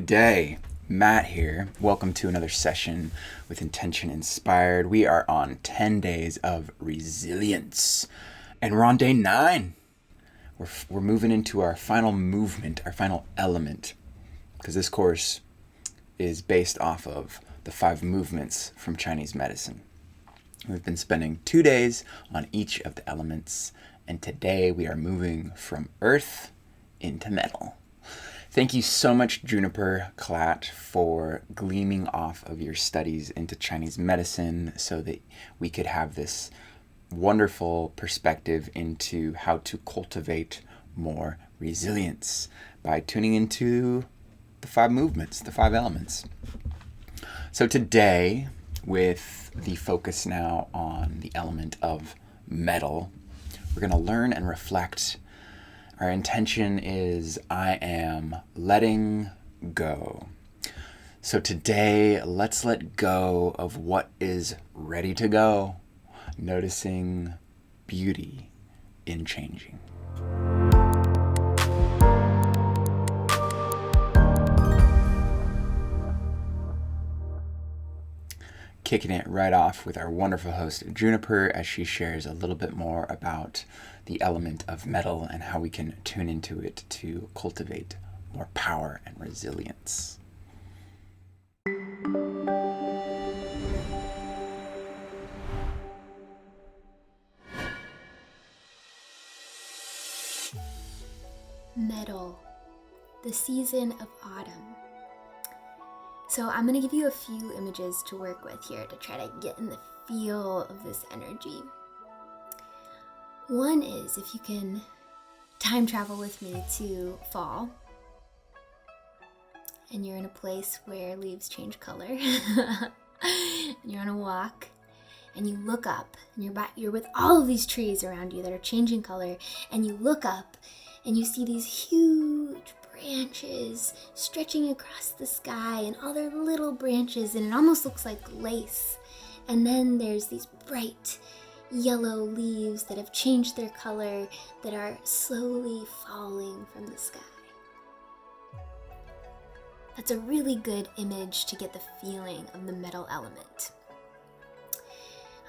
Good day. Matt here. Welcome to another session with Intention Inspired. We are on 10 days of resilience, and we're on day 9. We're moving into our final movement, our final element, because this course is based off of the 5 movements from Chinese medicine. We've been spending 2 days on each of the elements, and today we are moving from earth into metal. Thank you so much, Juniper Klatt, for gleaming off of your studies into Chinese medicine so that we could have this wonderful perspective into how to cultivate more resilience by tuning into the 5 movements, the 5 elements. So today, with the focus now on the element of metal, we're going to learn and reflect. Our intention is I am letting go. So today, let's let go of what is ready to go, noticing beauty in changing. Kicking it right off with our wonderful host, Juniper, as she shares a little bit more about the element of metal and how we can tune into it to cultivate more power and resilience. Metal, the season of autumn. So I'm going to give you a few images to work with here to try to get in the feel of this energy. One is if you can time travel with me to fall, and you're in a place where leaves change color, and you're on a walk, and you look up, and you're with all of these trees around you that are changing color, and you look up, and you see these huge branches stretching across the sky, and all their little branches, and it almost looks like lace. And then there's these bright yellow leaves that have changed their color that are slowly falling from the sky. That's a really good image to get the feeling of the metal element.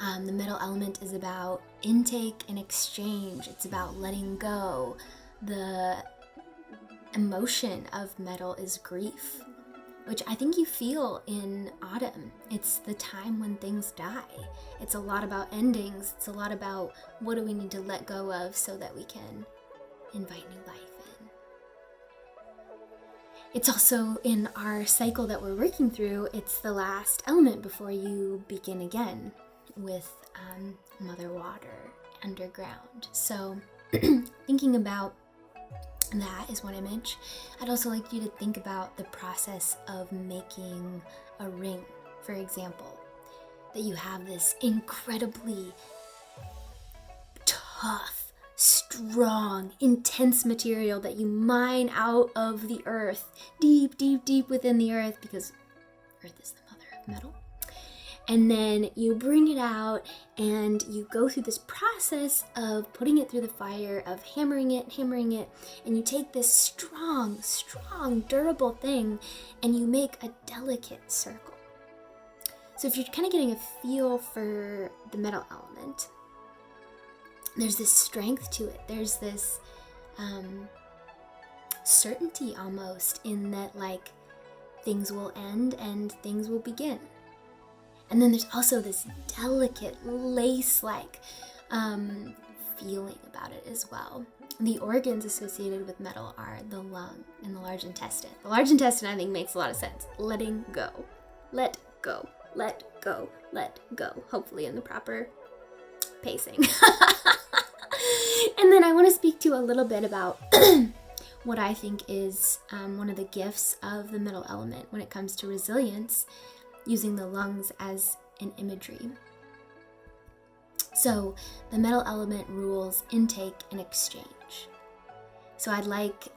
The metal element is about intake and exchange. It's about letting go. The emotion of metal is grief, which I think you feel in autumn. It's the time when things die. It's a lot about endings. It's a lot about what do we need to let go of so that we can invite new life in. It's also in our cycle that we're working through, it's the last element before you begin again with Mother Water underground. So thinking about that is one image. I'd also like you to think about the process of making a ring, for example, that you have this incredibly tough, strong, intense material that you mine out of the earth, deep, deep, deep within the earth, because earth is the mother of metal. And then you bring it out and you go through this process of putting it through the fire, of hammering it, and you take this strong, durable thing and you make a delicate circle. So if you're kind of getting a feel for the metal element, there's this strength to it. There's this certainty almost in that, like, things will end and things will begin. And then there's also this delicate lace-like feeling about it as well. The organs associated with metal are the lung and the large intestine. The large intestine, I think, makes a lot of sense. Letting go. Let go. Let go. Let go. Hopefully in the proper pacing. And then I want to speak to you a little bit about what I think is one of the gifts of the metal element when it comes to resilience, using the lungs as an imagery. So the metal element rules intake and exchange. So I'd like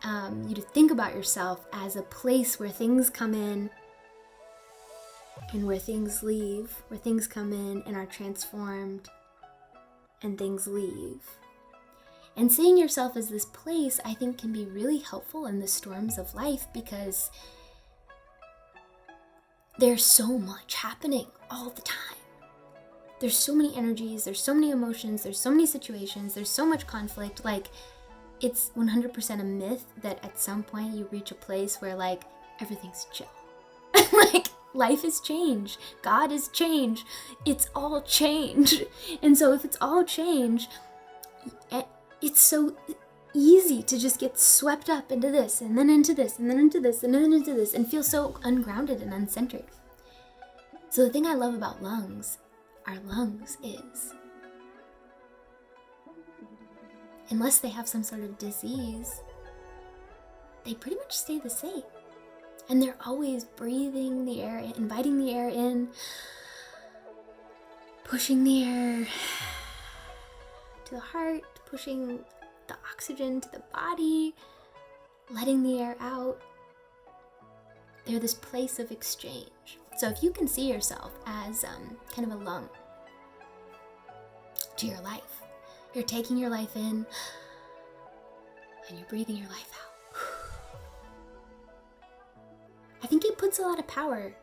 you to think about yourself as a place where things come in and where things leave, where things come in and are transformed and things leave. And seeing yourself as this place, I think, can be really helpful in the storms of life, because there's so much happening all the time. There's so many energies, there's so many emotions, there's so many situations, there's so much conflict. Like, it's 100% a myth that at some point you reach a place where, like, everything's chill. Like, life is change. God is change. It's all change. And so if it's all change, it's so easy to just get swept up into this, and then into this, and then into this, and then into this, and feel so ungrounded and uncentered. So the thing I love about our lungs is, unless they have some sort of disease, they pretty much stay the same. And they're always breathing the air, inviting the air in, pushing the air to the heart, pushing the oxygen to the body, letting the air out. They're this place of exchange. So if you can see yourself as kind of a lung to your life, you're taking your life in and you're breathing your life out. I think it puts a lot of power.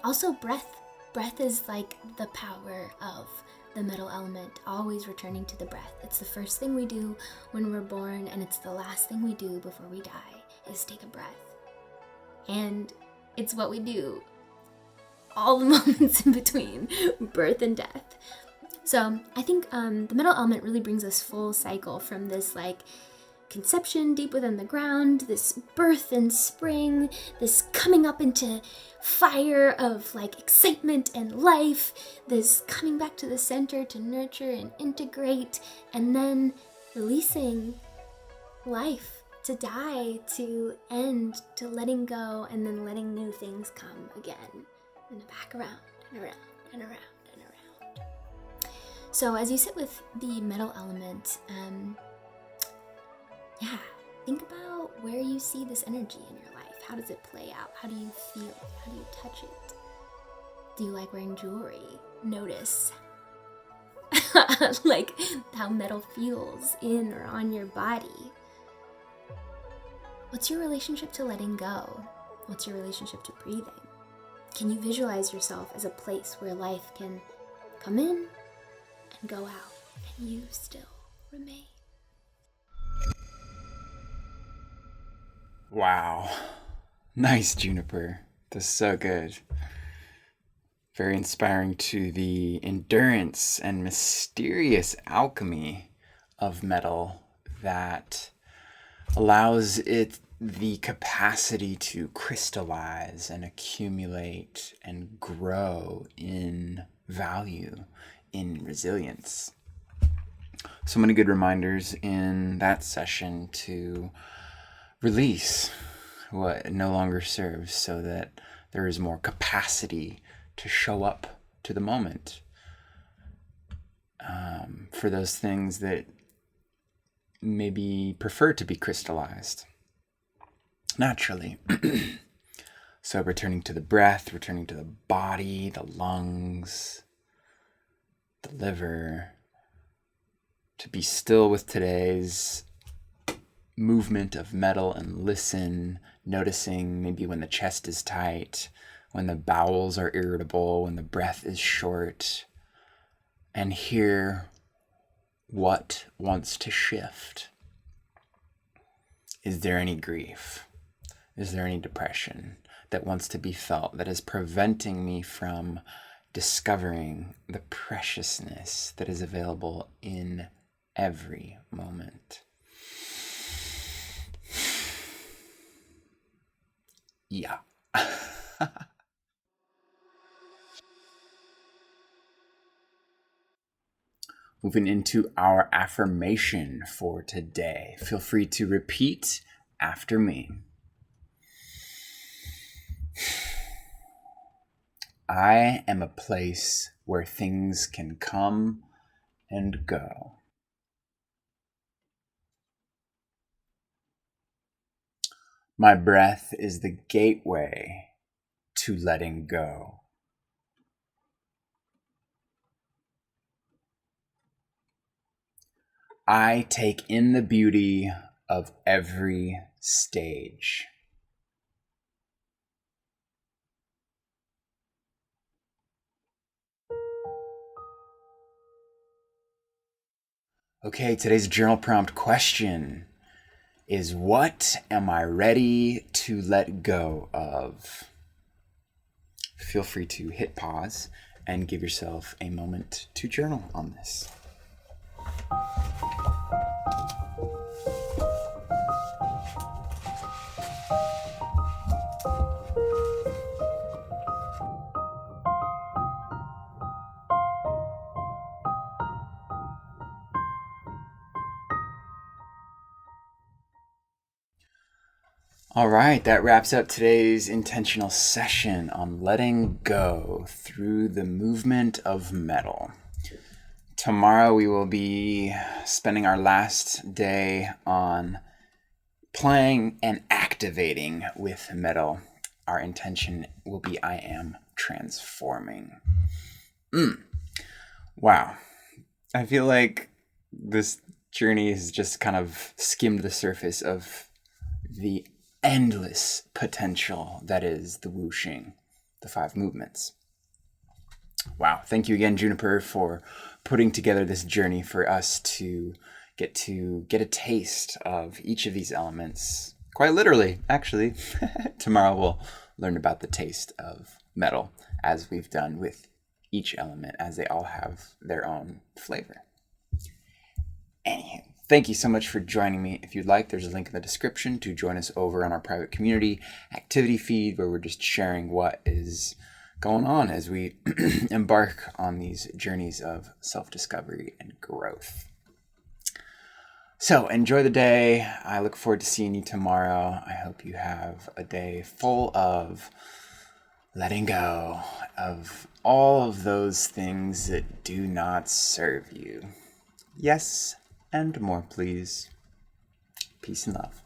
Also breath. Breath is like the power of the metal element, always returning to the breath. It's the first thing we do when we're born, and it's the last thing we do before we die, is take a breath. And it's what we do all the moments in between birth and death. So I think the metal element really brings us full cycle from this, like, conception deep within the ground, this birth and spring, this coming up into fire of, like, excitement and life, this coming back to the center to nurture and integrate, and then releasing life, to die, to end, to letting go, and then letting new things come again, and back around and around and around and around. So as you sit with the metal element, think about where you see this energy in your life. How does it play out? How do you feel it? How do you touch it? Do you like wearing jewelry? Notice like how metal feels in or on your body. What's your relationship to letting go? What's your relationship to breathing? Can you visualize yourself as a place where life can come in and go out, and you still remain? Wow. Nice, Juniper. That's so good. Very inspiring to the endurance and mysterious alchemy of metal that allows it the capacity to crystallize and accumulate and grow in value, in resilience. So many good reminders in that session to release what no longer serves so that there is more capacity to show up to the moment for those things that maybe prefer to be crystallized naturally. So returning to the breath, returning to the body, the lungs, the liver, to be still with today's movement of metal and listen, noticing maybe when the chest is tight, when the bowels are irritable, when the breath is short, and hear what wants to shift. Is there any grief? Is there any depression that wants to be felt that is preventing me from discovering the preciousness that is available in every moment? Yeah. Moving into our affirmation for today. Feel free to repeat after me. I am a place where things can come and go. My breath is the gateway to letting go. I take in the beauty of every stage. Okay, today's journal prompt question is, what am I ready to let go of? Feel free to hit pause and give yourself a moment to journal on this. All right, that wraps up today's intentional session on letting go through the movement of metal. Tomorrow we will be spending our last day on playing and activating with metal. Our intention will be, I am transforming. Wow. I feel like this journey has just kind of skimmed the surface of the endless potential that is the whooshing, the 5 movements. Wow. Thank you again, Juniper, for putting together this journey for us to get a taste of each of these elements. Quite literally, actually. Tomorrow we'll learn about the taste of metal, as we've done with each element, as they all have their own flavor. Anywho, thank you so much for joining me. If you'd like, there's a link in the description to join us over on our private community activity feed, where we're just sharing what is going on as we embark on these journeys of self-discovery and growth. So enjoy the day. I look forward to seeing you tomorrow. I hope you have a day full of letting go of all of those things that do not serve you. Yes, and more, please. Peace and love.